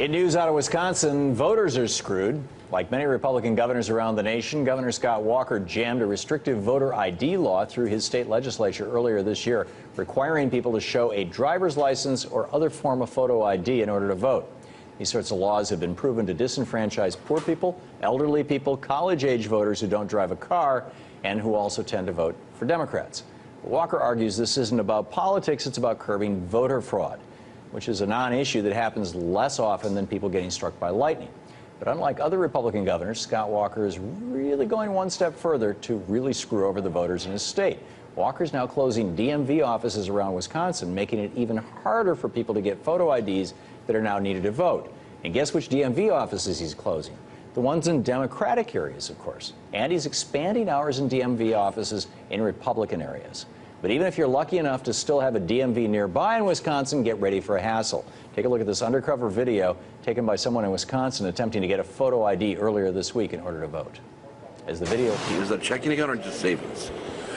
In news out of Wisconsin, voters are screwed. Like many Republican governors around the nation, Governor Scott Walker jammed a restrictive voter ID law through his state legislature earlier this year, requiring people to show a driver's license or other form of photo ID in order to vote. These sorts of laws have been proven to disenfranchise poor people, elderly people, college-age voters who don't drive a car, and who also tend to vote for Democrats. Walker argues this isn't about politics, it's about curbing voter fraud, which is a non-issue that happens less often than people getting struck by lightning. But unlike other Republican governors, Scott Walker is really going one step further to really screw over the voters in his state. Walker's now closing DMV offices around Wisconsin, making it even harder for people to get photo IDs that are now needed to vote. And guess which DMV offices he's closing? The ones in Democratic areas, of course. And he's expanding hours in DMV offices in Republican areas. But even if you're lucky enough to still have a DMV nearby in Wisconsin, get ready for a hassle. Take a look at this undercover video taken by someone in Wisconsin attempting to get a photo ID earlier this week in order to vote. As the video... Is that a checking account or just savings?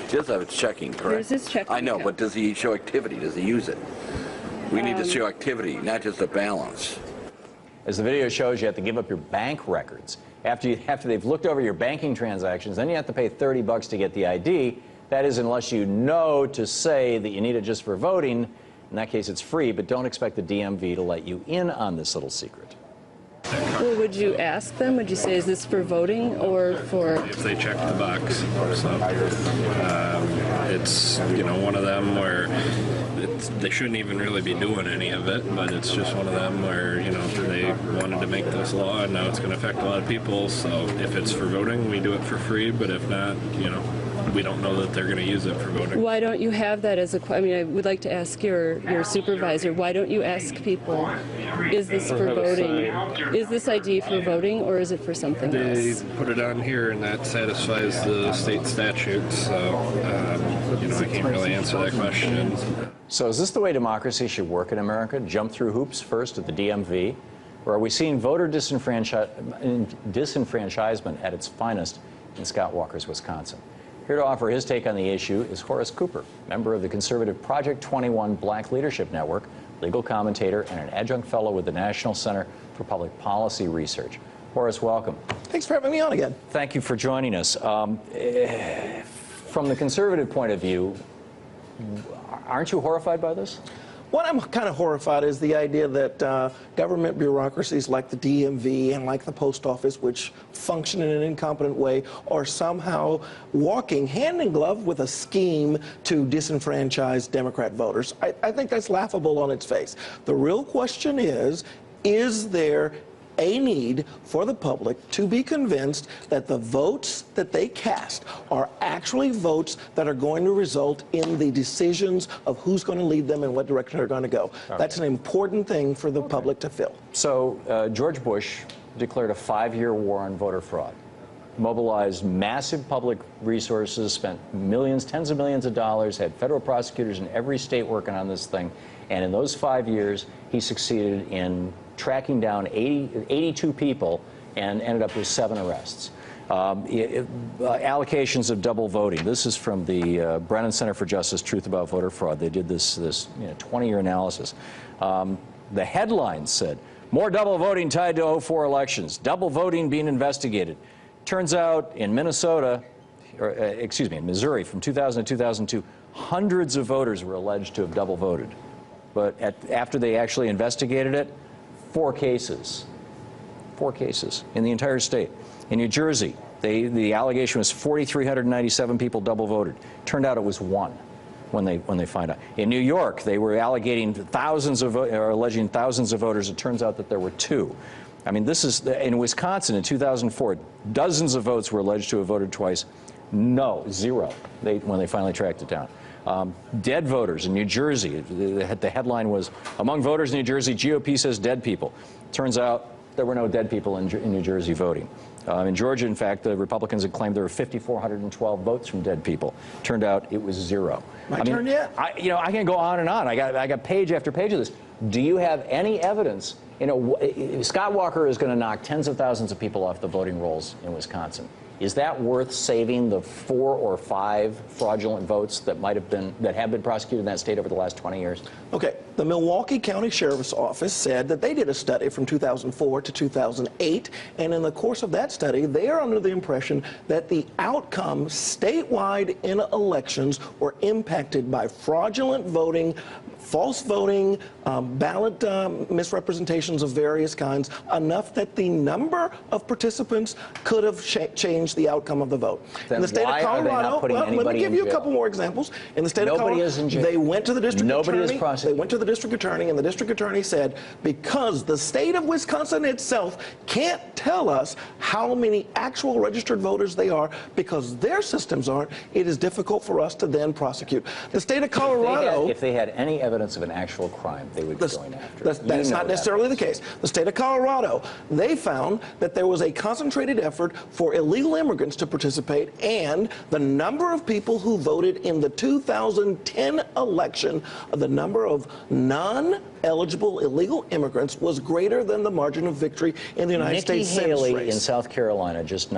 He does have its checking, correct? There's his checking I know, account. but does he show activity? Does he use it? We need to show activity, not just a balance. As the video shows, you have to give up your bank records. After they've looked over your banking transactions, then you have to pay $30 to get the ID. That is, unless you know to say that you need it just for voting. In that case, it's free, but don't expect the DMV to let you in on this little secret. Well, would you ask them? Would you say, is this for voting or for... If they check the box. So, it's, one of them where they shouldn't even really be doing any of it, but it's just one of them where, they wanted to make this law and now it's going to affect a lot of people. So if it's for voting, we do it for free, but if not, we don't know that they're going to use it for voting. Why don't you have that as a... I would like to ask your supervisor, why don't you ask people, is this for voting? Is this ID for voting or is it for something else? They put it on here and that satisfies the state statute, so, I can't really answer that question. So is this the way democracy should work in America? Jump through hoops first at the DMV? Or are we seeing voter disenfranchisement at its finest in Scott Walker's Wisconsin? Here to offer his take on the issue is Horace Cooper, member of the conservative Project 21 Black Leadership Network, legal commentator, and an adjunct fellow with the National Center for Public Policy Research. Horace, welcome. Thanks for having me on again. Thank you for joining us. From the conservative point of view, aren't you horrified by this? What I'm kind of horrified is the idea that government bureaucracies like the DMV and like the post office, which function in an incompetent way, are somehow walking hand in glove with a scheme to disenfranchise Democrat voters. I think that's laughable on its face. The real question is there a need for the public to be convinced that the votes that they cast are actually votes that are going to result in the decisions of who's going to lead them and what direction they're going to go. Right. That's an important thing for the public to feel. So George Bush declared a 5-year war on voter fraud, mobilized massive public resources, spent millions, tens of millions of dollars, had federal prosecutors in every state working on this thing, and in those 5 years he succeeded in tracking down 82 people and ended up with 7 arrests. Allocations of double voting. This is from the Brennan Center for Justice, Truth About Voter Fraud. They did this 20-year analysis. The headline said, more double voting tied to 04 elections, double voting being investigated. Turns out in Minnesota, in Missouri, from 2000 to 2002, hundreds of voters were alleged to have double voted. But after they actually investigated it, 4 cases. 4 cases in the entire state. In New Jersey, the allegation was 4,397 people double voted. Turned out it was 1 when they find out. In New York, they were alleging alleging thousands of voters. It turns out that there were 2. I mean, this is in Wisconsin in 2004. Dozens of votes were alleged to have voted twice. No, 0. When they finally tracked it down. Dead voters in New Jersey. The headline was, among voters in New Jersey, GOP says dead people. Turns out there were no dead people in New Jersey voting. In Georgia, in fact, the Republicans had claimed there were 5,412 votes from dead people. Turned out it was 0. My turn yet? I can go on and on. I got page after page of this. Do you have any evidence? Scott Walker is going to knock tens of thousands of people off the voting rolls in Wisconsin. Is that worth saving the 4 or 5 fraudulent votes that have been prosecuted in that state over the last 20 years? Okay, the Milwaukee County Sheriff's Office said that they did a study from 2004 to 2008, and in the course of that study, they are under the impression that the outcomes statewide in elections were impacted by fraudulent voting, false voting, ballot misrepresentations of various kinds, enough that the number of participants could have changed the outcome of the vote. Then in the state why of are they not Colorado, putting well, let anybody me give in you a jail? couple more examples. In the state Nobody of Colorado, is in jail. they went to the district Nobody is attorney. prosecuted. They went to the district attorney, and the district attorney said, because the state of Wisconsin itself can't tell us how many actual registered voters they are because their systems aren't, it is difficult for us to then prosecute. The state of Colorado... If they had any evidence of an actual crime, they would be going after it. That's not necessarily the case. The state of Colorado, they found that there was a concentrated effort for illegal immigrants to participate, and the number of people who voted in the 2010 election, the number of non-eligible illegal immigrants was greater than the margin of victory in the United States Senate race. Nikki Haley in South Carolina just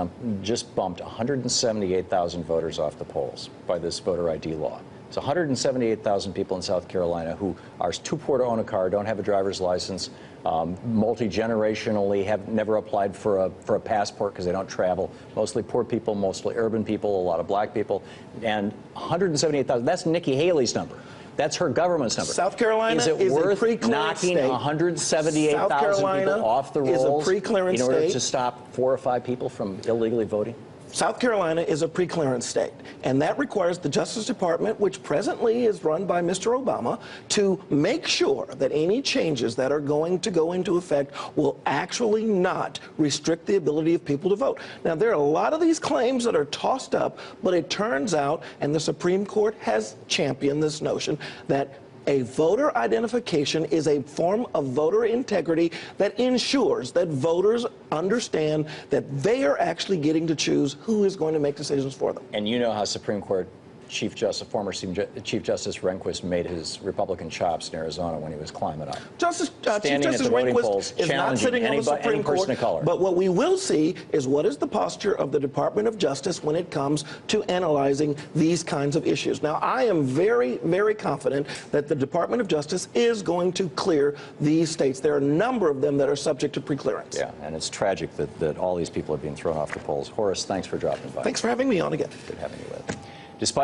bumped 178,000 voters off the polls by this voter ID law. It's 178,000 people in South Carolina who are too poor to own a car, don't have a driver's license, multi-generationally have never applied for a passport because they don't travel. Mostly poor people, mostly urban people, a lot of black people, and 178,000. That's Nikki Haley's number. That's her government's number. South Carolina is it is worth a pre-clearance knocking state. 178,000 people off the rolls is a pre-clearance in order state. to stop 4 or 5 people from illegally voting? South Carolina is a pre-clearance state, and that requires the Justice Department, which presently is run by Mr. Obama, to make sure that any changes that are going to go into effect will actually not restrict the ability of people to vote. Now, there are a lot of these claims that are tossed up, but it turns out, and the Supreme Court has championed this notion, that a voter identification is a form of voter integrity that ensures that voters understand that they are actually getting to choose who is going to make decisions for them. And you know how Supreme Court former Chief Justice Rehnquist made his Republican chops in Arizona when he was climbing up. Chief Justice Rehnquist is not sitting on the Supreme Court, but what we will see is what is the posture of the Department of Justice when it comes to analyzing these kinds of issues. Now, I am very, very confident that the Department of Justice is going to clear these states. There are a number of them that are subject to preclearance. Yeah, and it's tragic that all these people are being thrown off the polls. Horace, thanks for dropping by. Thanks for having me on again. Good having you with. Despite